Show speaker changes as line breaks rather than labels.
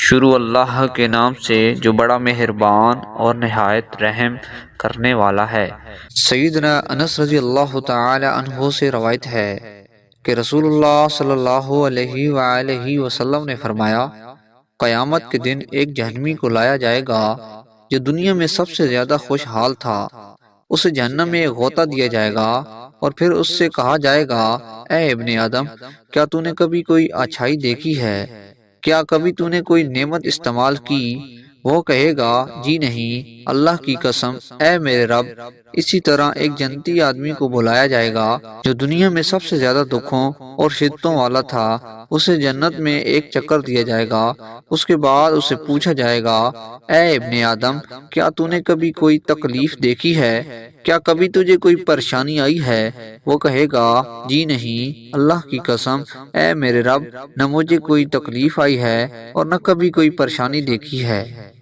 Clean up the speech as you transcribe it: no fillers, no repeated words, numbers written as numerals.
شروع اللہ کے نام سے جو بڑا مہربان اور نہایت رحم کرنے والا ہے۔ سیدنا انس رضی اللہ تعالی عنہ سے روایت ہے کہ رسول اللہ صلی اللہ علیہ وآلہ وسلم نے فرمایا، قیامت کے دن ایک جہنمی کو لایا جائے گا جو دنیا میں سب سے زیادہ خوشحال تھا۔ اسے جہنم میں ایک غوطہ دیا جائے گا اور پھر اس سے کہا جائے گا، اے ابن آدم، کیا تو نے کبھی کوئی اچھائی دیکھی ہے؟ کیا کبھی تو نے کوئی نعمت استعمال کی؟ وہ کہے گا، جی نہیں، اللہ کی قسم، اے میرے رب۔ اسی طرح ایک جنتی آدمی کو بلایا جائے گا جو دنیا میں سب سے زیادہ دکھوں اور شدتوں والا تھا۔ اسے جنت میں ایک چکر دیا جائے گا۔ اس کے بعد اسے پوچھا جائے گا، اے ابن آدم، کیا تو نے کبھی کوئی تکلیف دیکھی ہے؟ کیا کبھی تجھے کوئی پریشانی آئی ہے؟ وہ کہے گا، جی نہیں، اللہ کی قسم، اے میرے رب، نہ مجھے کوئی تکلیف آئی ہے اور نہ کبھی کوئی پریشانی دیکھی ہے۔